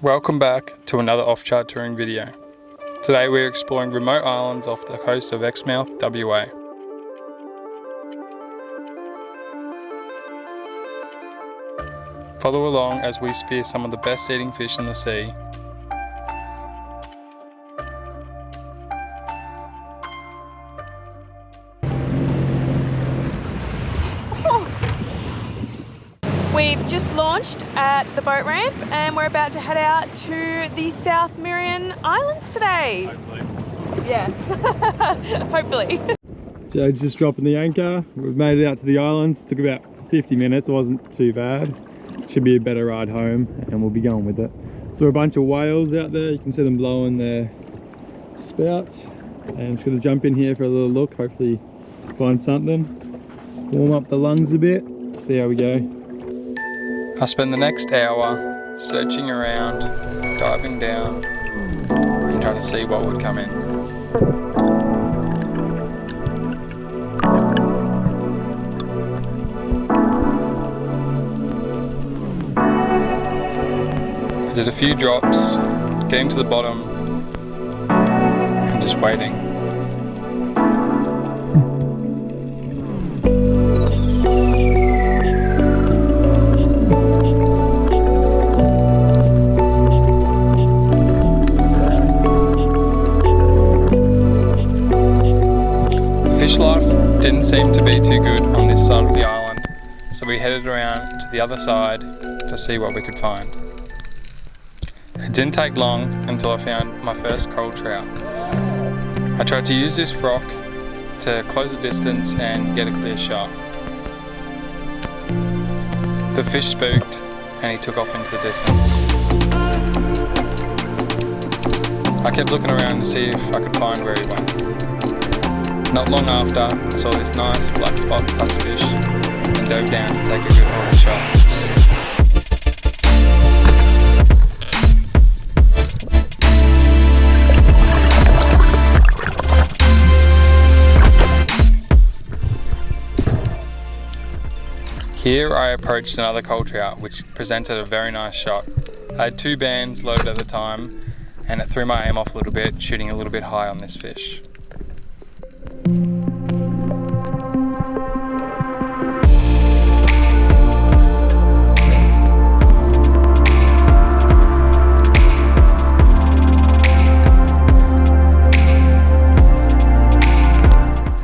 Welcome back to another off-chart touring video. Today we're exploring remote islands off the coast of Exmouth, WA. Follow along as we spear some of the best eating fish in the sea. We've just launched at the boat ramp and we're about to head out to the South Marion Islands today. Hopefully. Yeah, hopefully. Jade's just dropping the anchor. We've made it out to the islands. Took about 50 minutes, it wasn't too bad. Should be a better ride home and we'll be going with it. So a bunch of whales out there, you can see them blowing their spouts. And just gonna jump in here for a little look, hopefully find something. Warm up the lungs a bit, see how we go. I spend the next hour searching around, diving down and trying to see what would come in. I did a few drops, getting to the bottom and just waiting. Life didn't seem to be too good on this side of the island, so we headed around to the other side to see what we could find. It didn't take long until I found my first coral trout. I tried to use this frock to close the distance and get a clear shot. The fish spooked and he took off into the distance. I kept looking around to see if I could find where he went. Not long after, I saw this nice Black Spot Tuskfish and dove down to take a good holding shot. Here I approached another coral trout which presented a very nice shot. I had two bands loaded at the time and it threw my aim off a little bit, shooting a little bit high on this fish.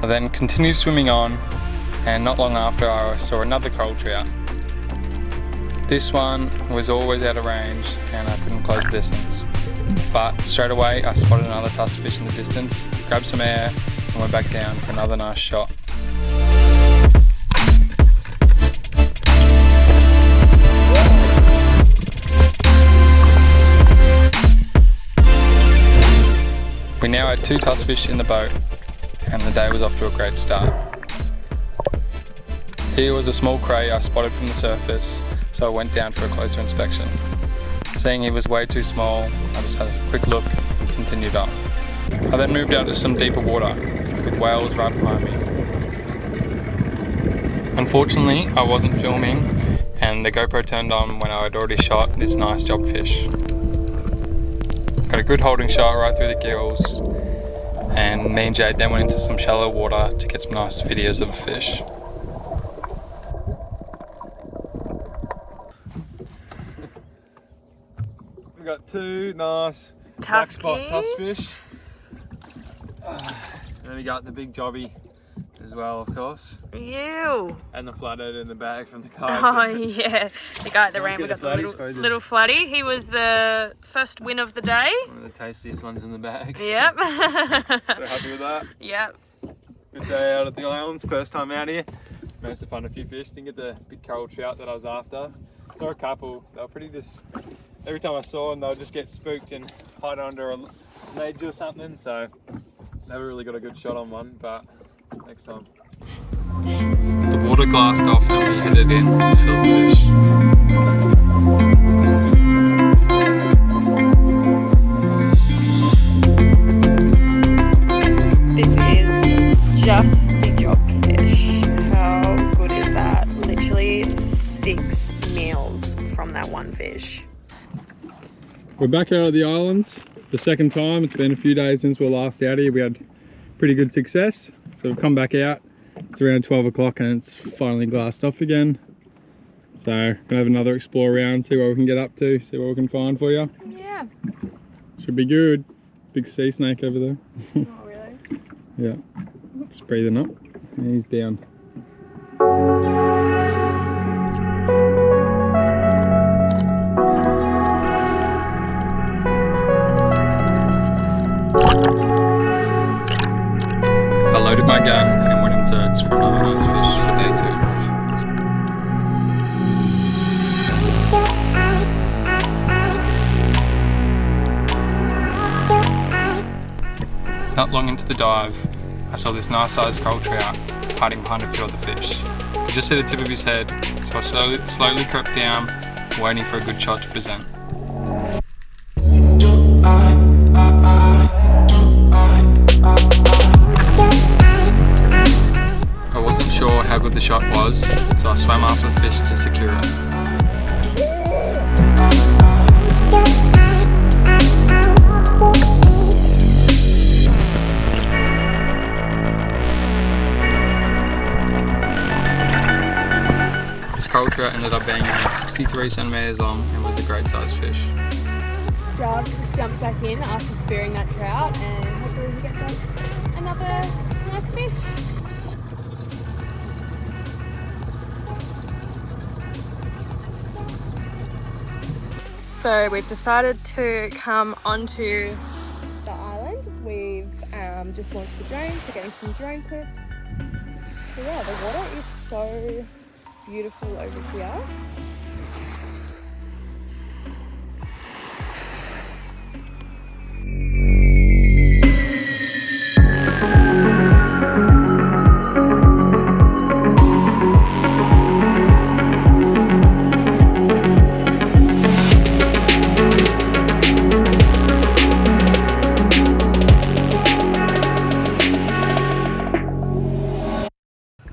I then continued swimming on, and not long after I saw another coral trout. This one was always out of range and I couldn't close the distance. But straight away I spotted another tuskfish in the distance, grabbed some air and went back down for another nice shot. We now had two tuskfish in the boat and the day was off to a great start. Here was a small cray I spotted from the surface, so I went down for a closer inspection. Seeing he was way too small, I just had a quick look and continued on. I then moved out to some deeper water, with whales right behind me. Unfortunately, I wasn't filming, and the GoPro turned on when I had already shot this nice jobfish. Got a good holding shot right through the gills, and me and Jade then went into some shallow water to get some nice videos of a fish. We've got two nice Black Spot Tuskfish. And then we got the big jobby as well, of course. Ew. And the flathead in the bag from the kayak. Oh yeah, the guy at the ramp, we got the little flatty. He was the first win of the day. One of the tastiest ones in the bag. Yep. So happy with that. Yep. Good day out at the islands, first time out here. Managed to find a few fish, didn't get the big coral trout that I was after. Saw a couple, they were pretty just, every time I saw them they would just get spooked and hide under a ledge or something, so never really got a good shot on one, but next time. The water glassed off and we headed in to fill the fish. This is just the Jobfish. How good is that? Literally 6 meals from that one fish. We're back out of the islands the second time. It's been a few days since we were last out here. We had pretty good success. So we've come back out. It's around 12 o'clock and it's finally glassed off again. So gonna have another explore around, see what we can get up to, see what we can find for you. Yeah. Should be good. Big sea snake over there. Not really. Yeah. Just breathing up. And he's down. I loaded my gun and went in search for another nice fish for day 2. Not long into the dive, I saw this nice sized coral trout hiding behind a few other fish. I could just see the tip of his head, so I slowly crept down, waiting for a good shot to present. I wasn't sure how good the shot was, so I swam after the fish to secure it. This coral trout ended up being around 63 centimetres long and was a great sized fish. Jarv just jumped back in after spearing that trout and hopefully he gets us another nice fish. So we've decided to come onto the island. We've just launched the drone, so getting some drone clips. So yeah, the water is so beautiful over here.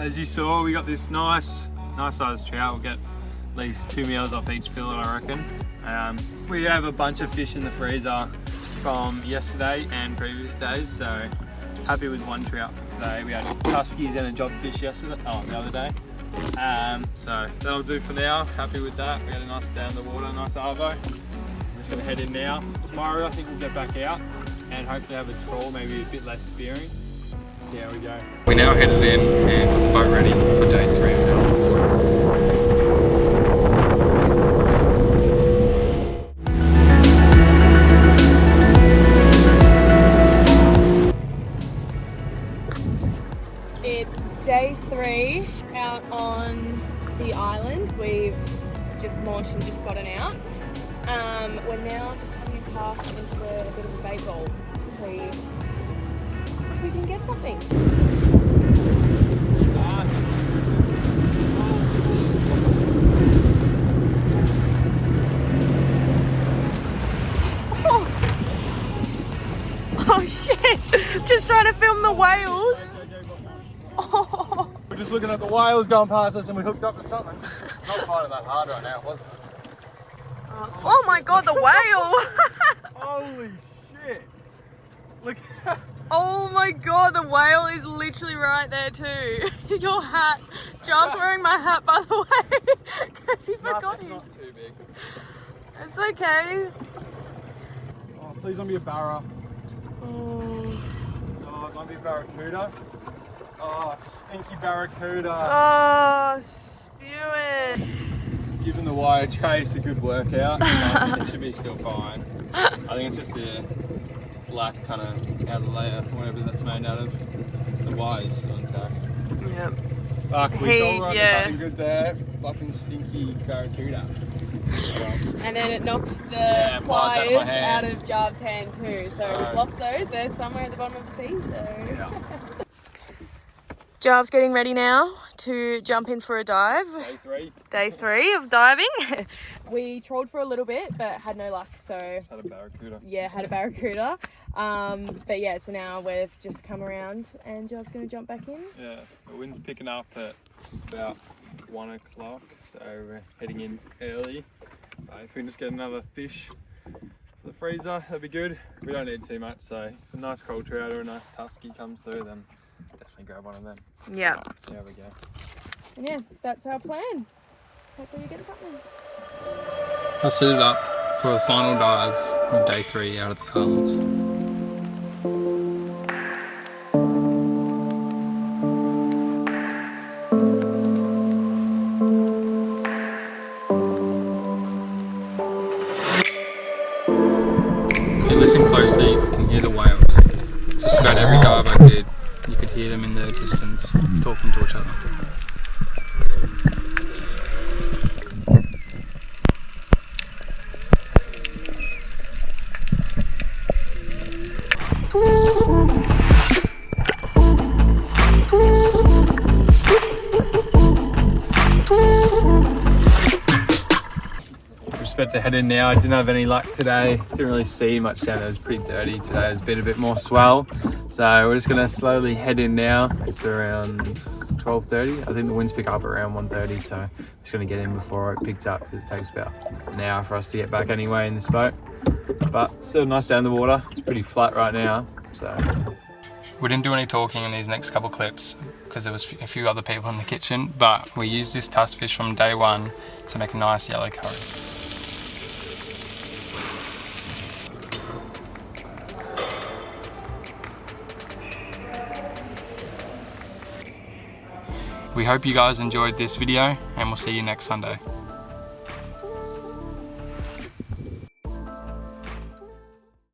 As you saw, we got this nice sized trout. We'll get at least 2 meals off each fillet, I reckon. We have a bunch of fish in the freezer from yesterday and previous days, so happy with one trout for today. We had tuskies and a jobfish the other day. So that'll do for now. Happy with that. We had a nice day in the water, nice arvo. I'm just gonna head in now. Tomorrow I think we'll get back out and hopefully have a trawl, maybe a bit less spearing. See how we go. We now headed in and got the boat ready for day 3 of it. It's day 3 out on the island. We've just launched and just gotten out. We're now just having a cast into a bit of a bait bowl to see if we can get something. Oh shit! Just trying to film the whales. Oh. We're just looking at the whales going past us and we hooked up to something. It's not finding that hard right now, was it? Oh my god, the whale! Holy shit! Look. Oh my god, the whale is literally right there too. Your hat. Jarv's wearing my hat, by the way, because he forgot his. It's not too big. It's okay. Oh, please don't be a barra. Oh. Oh, it might be a barracuda. Oh, it's a stinky barracuda. Oh, spewing. Just giving the wire chase a good workout. It should be still fine. I think it's just the black kind of outer layer, whatever that's made out of. The wire's still intact. Yep. Fuck, we Hey, got yeah. something good there. Fucking stinky barracuda. And then it knocks the Yeah, pliers pliers out out of my of Jarv's hand too. So we've lost those. They're somewhere at the bottom of the sea. So. Yeah. Jarv's getting ready now to jump in for a dive. Day 3. Day 3 of diving. We trolled for a little bit but had no luck, so Had a barracuda. yeah, had a barracuda. But yeah, so now we've just come around and Jarv's going to jump back in. Yeah, the wind's picking up at about 1 o'clock, so we're heading in early. If we can just get another fish freezer, that'd be good. We don't need too much, so if a nice cold trout or a nice tusky comes through, then definitely grab one of them. Yeah. See how we go. And yeah, that's our plan. Hopefully you get something. I set it up for the final dive of day 3 out of the islands. If you listen closely, you can hear the whales. Just about every dive I did, you could hear them in the distance talking to each other. We're about to head in now. I didn't have any luck today. Didn't really see much down there. It was pretty dirty today. There's been a bit more swell. So we're just gonna slowly head in now. It's around 12:30. I think the winds pick up around 1:30. So I'm just gonna get in before it picks up, because it takes about an hour for us to get back anyway in this boat. But still nice down the water. It's pretty flat right now. So we didn't do any talking in these next couple clips because there was a few other people in the kitchen, but we used this tuskfish from day 1 to make a nice yellow curry. We hope you guys enjoyed this video, and we'll see you next Sunday.